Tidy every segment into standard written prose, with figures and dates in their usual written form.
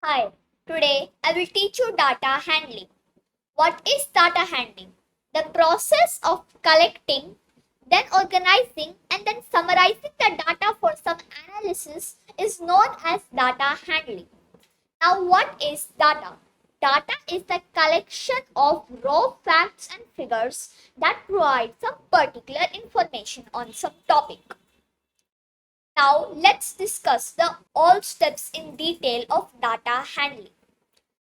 Hi, today I will teach you data handling. What is data handling? The process of collecting, then organizing, and then summarizing the data for some analysis is known as data handling. Now, what is data? Data is the collection of raw facts and figures that provide some particular information on some topic. Now, let's discuss the all steps in detail of data handling.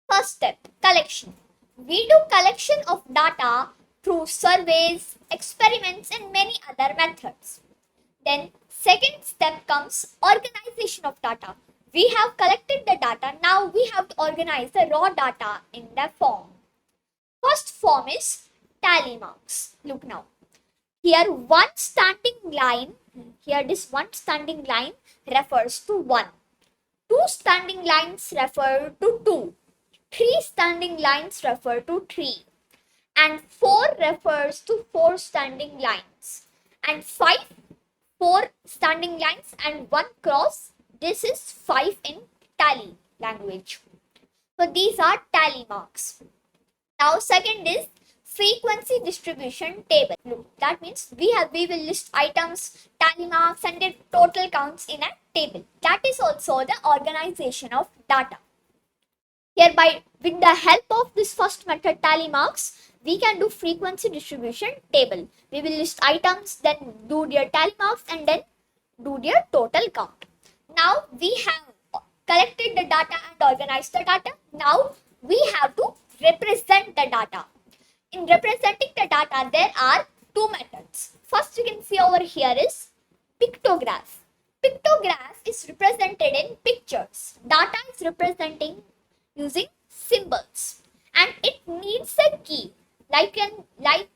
First step, collection. We do collection of data through surveys, experiments and many other methods. Then second step comes organization of data. We have collected the data, now we have to organize the raw data in the form. First form is tally marks. Look now. Here this one standing line refers to 1. Two standing lines refer to 2. 3 standing lines refer to 3. And 4 refers to 4 standing lines. And 5, 4 standing lines and 1 cross. This is 5 in tally language. So these are tally marks. Now second is frequency distribution table. Look, that means we will list items, tally marks and their total counts in a table. That is also the organization of data. Hereby, with the help of this first method tally marks, we can do frequency distribution table. We will list items, then do their tally marks and then do their total count. Now we have collected the data and organized the data. Now we have to represent the data. In representing the data, there are two methods. First, you can see over here is pictograph. Pictograph is represented in pictures. Data is representing using symbols and it needs a key. Like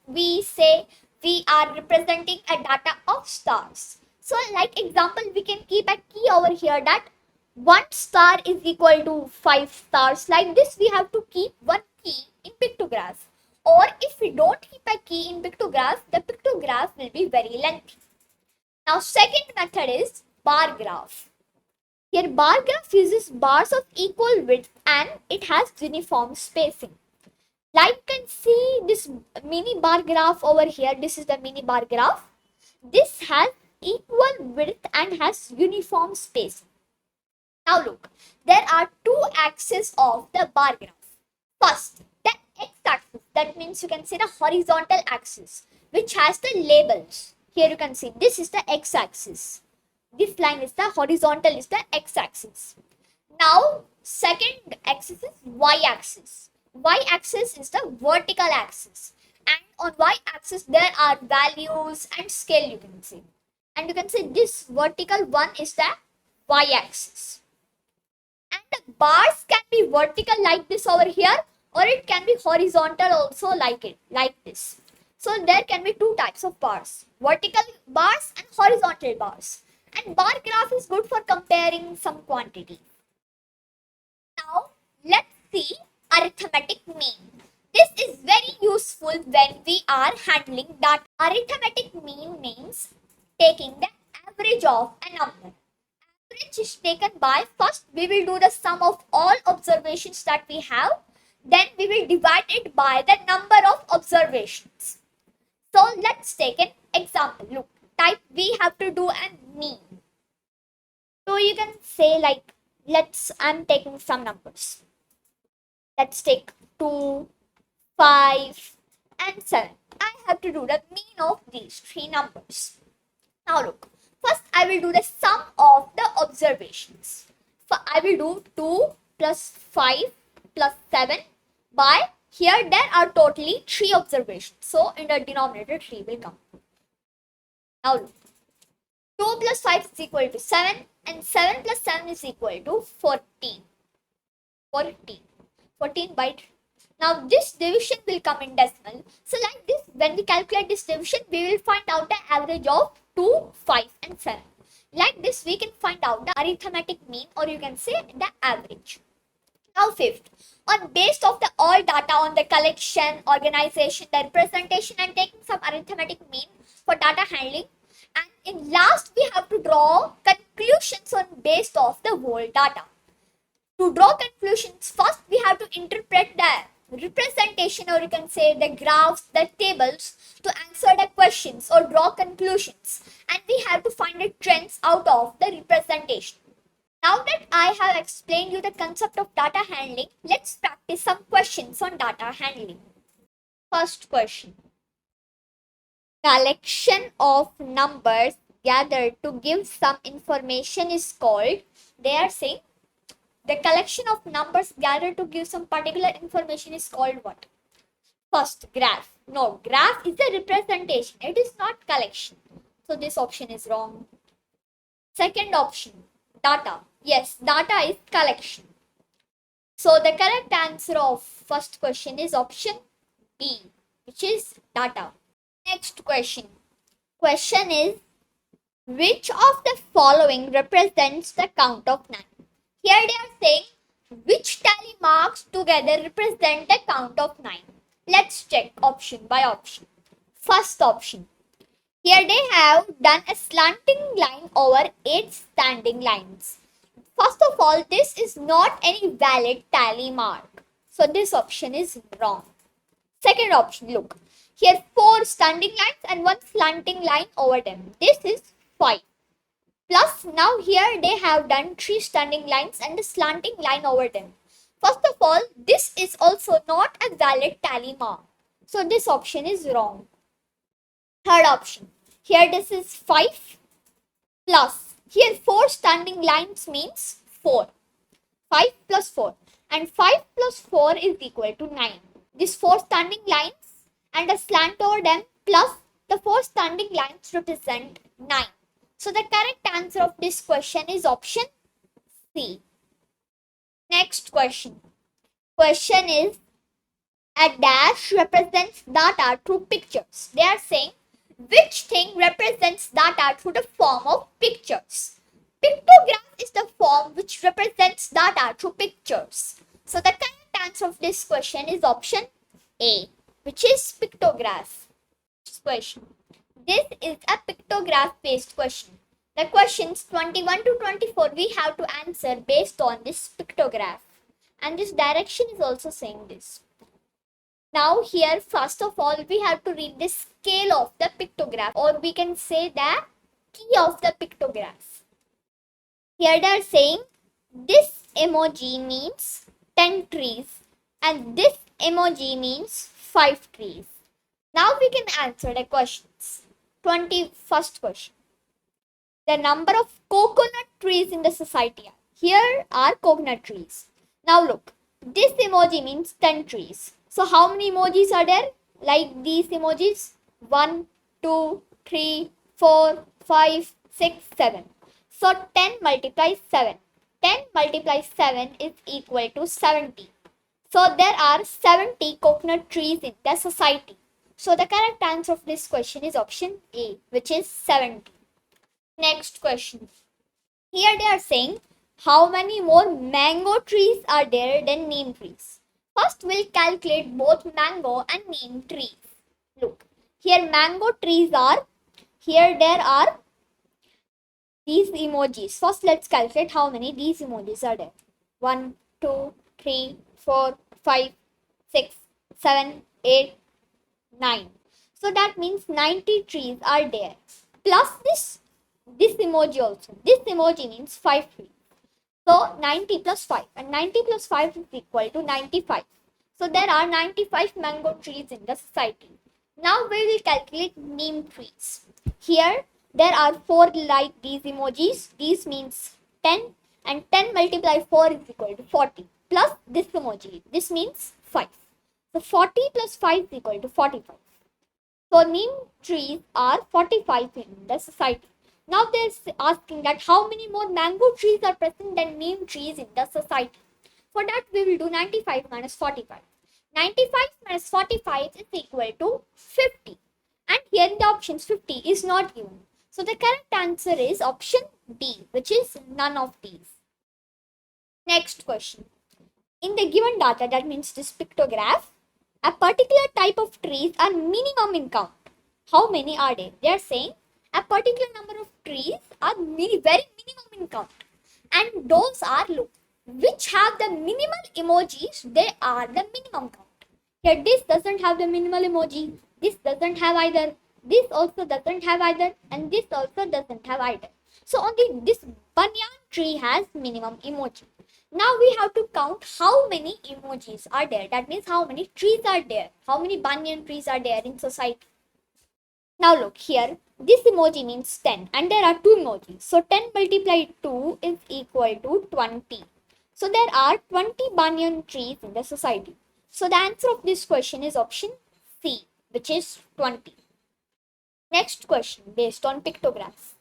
we say we are representing a data of stars. So like example, we can keep a key over here that 1 star is equal to 5 stars. Like this, we have to keep one key in pictograph. Or if we don't keep a key in pictograph, the pictograph will be very lengthy. Now second method is bar graph. Here bar graph uses bars of equal width and it has uniform spacing. Like you can see this mini bar graph over here. This is the mini bar graph. This has equal width and has uniform spacing. Now look, there are two axes of the bar graph. First, the x-axis, that means you can see the horizontal axis, which has the labels. Here you can see this is the x-axis. This line is the horizontal, is the x-axis. Now, second axis is y-axis. Y-axis is the vertical axis. And on y-axis, there are values and scale you can see. And you can see this vertical one is the y-axis. And the bars can be vertical like this over here, or it can be horizontal also like this. So there can be two types of bars, vertical bars and horizontal bars. And bar graph is good for comparing some quantity. Now let's see arithmetic mean. This is very useful when we are handling data. Arithmetic mean means taking the average of a number. Average is taken by, first we will do the sum of all observations that we have, then we will divide it by the number of observations. So let's take an example. Look, type we have to do a mean. So you can say like, I'm taking some numbers. Let's take 2, 5 and 7. I have to do the mean of these three numbers. Now look, first I will do the sum of the observations. So I will do 2 plus 5 plus 7 by, here there are totally 3 observations. So in the denominator 3 will come. Now look, 2 plus 5 is equal to 7 and 7 plus 7 is equal to 14. 14 by 3. Now this division will come in decimal. So like this, when we calculate this division, we will find out the average of 2, 5 and 7. Like this, we can find out the arithmetic mean, or you can say the average. Now fifth, on based of the all data on the collection, organization, the representation and taking some arithmetic mean for data handling. And in last, we have to draw conclusions on based of the whole data. To draw conclusions, first we have to interpret the representation, or you can say the graphs, the tables, to answer the questions or draw conclusions. And we have to find the trends out of the representation. Now that I have explained you the concept of data handling, let's practice some questions on data handling. First question. Collection of numbers gathered to give some information is called, they are saying, the collection of numbers gathered to give some particular information is called what? First, graph. No, graph is a representation. It is not collection. So this option is wrong. Second option, data. Yes, data is collection. So the correct answer of first question is option B, which is data. Next question. Question is, which of the following represents the count of 9? Here they are saying which tally marks together represent the count of 9. Let's check option by option. First option. Here they have done a slanting line over 8 standing lines. First of all, this is not any valid tally mark. So this option is wrong. Second option, look. Here 4 standing lines and 1 slanting line over them. This is 5. Plus now here they have done 3 standing lines and a slanting line over them. First of all, this is also not a valid tally mark. So this option is wrong. Third option. Here this is 5 plus. Here 4 standing lines means 4. 5 plus 4. And 5 plus 4 is equal to 9. These 4 standing lines and a slant over them plus the 4 standing lines represent 9. So the correct answer of this question is option C. Next question. Question is, a dash represents data through pictures. They are saying which thing represents data through the form of pictures. Pictograph is the form which represents data through pictures. So the correct answer of this question is option A, which is pictograph. Next question. This is a pictograph based question. The questions 21 to 24 we have to answer based on this pictograph. And this direction is also saying this. Now here first of all we have to read the scale of the pictograph, or we can say the key of the pictograph. Here they are saying this emoji means 10 trees and this emoji means 5 trees. Now we can answer the questions. 21st question. The number of coconut trees in the society. Here are coconut trees. Now look, this emoji means 10 trees. So how many emojis are there? Like these emojis? 1, 2, 3, 4, 5, 6, 7. So 10 multiplies 7. 10 multiplies 7 is equal to 70. So there are 70 coconut trees in the society. So the correct answer of this question is option A, which is 70. Next question. Here they are saying how many more mango trees are there than neem trees. First we'll calculate both mango and neem trees. Look, here mango trees are, here there are these emojis. First let's calculate how many these emojis are there. 1, 2, 3, 4, 5, 6, 7, 8, 9. So that means 90 trees are there. Plus this emoji also. This emoji means 5 trees. So 90 plus 5. And 90 plus 5 is equal to 95. So there are 95 mango trees in the society. Now we will calculate neem trees. Here there are 4 like these emojis. These means 10. And 10 multiplied 4 is equal to 40. Plus this emoji. This means 5. So 40 plus 5 is equal to 45. So neem trees are 45 in the society. Now they're asking that how many more mango trees are present than neem trees in the society. For that we will do 95 minus 45. 95 minus 45 is equal to 50. And here in the options 50 is not given. So the correct answer is option D, which is none of these. Next question. In the given data, that means this pictograph, a particular type of trees are minimum in count. How many are they? They are saying a particular number of trees are very minimum in count. And those are, look, which have the minimal emojis, they are the minimum count. Here this doesn't have the minimal emoji, this doesn't have either, this also doesn't have either, and this also doesn't have either. So only this banyan tree has minimum emoji. Now we have to count how many emojis are there. That means how many trees are there, how many banyan trees are there in society. Now look here, this emoji means 10 and there are two emojis. So 10 multiplied 2 is equal to 20. So there are 20 banyan trees in the society. So the answer of this question is option C, which is 20. Next question based on pictographs.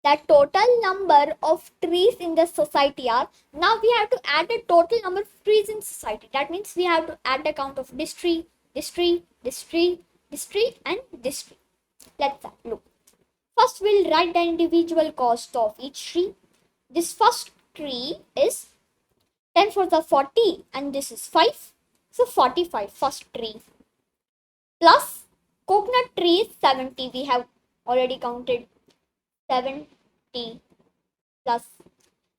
The total number of trees in the society are, now we have to add the total number of trees in society. That means we have to add the count of this tree, this tree, this tree, this tree, and this tree. Let's look. First, we'll write the individual cost of each tree. This first tree is 10 for the 40 and this is 5. So 45 first tree. Plus coconut tree is 70. We have already counted 70 plus.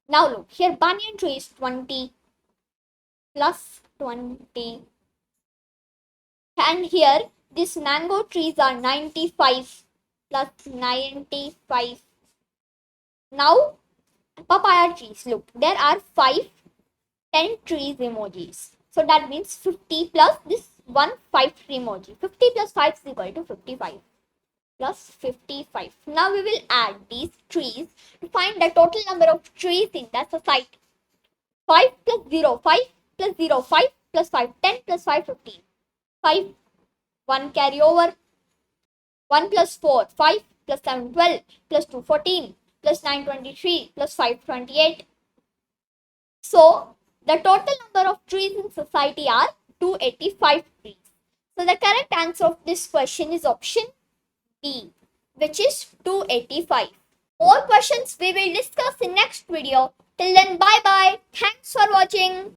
Now look, here banyan tree is 20 plus 20. And here these mango trees are 95 plus 95. Now papaya trees, look, there are 10 trees emojis. So that means 50 plus this 5 tree emoji. 50 plus 5 is equal to 55 plus 55. Now we will add these trees to find the total number of trees in the society. 5 plus 0, 5 plus 0, 5 plus 5, 10 plus 5, 15. 5, 1 carry over. 1 plus 4, 5 plus 7, 12 plus 2, 14 plus 9, 23 plus 5, 28. So the total number of trees in society are 285 trees. So the correct answer of this question is option B, which is 285. More questions we will discuss in next video. Till then, bye bye. Thanks for watching.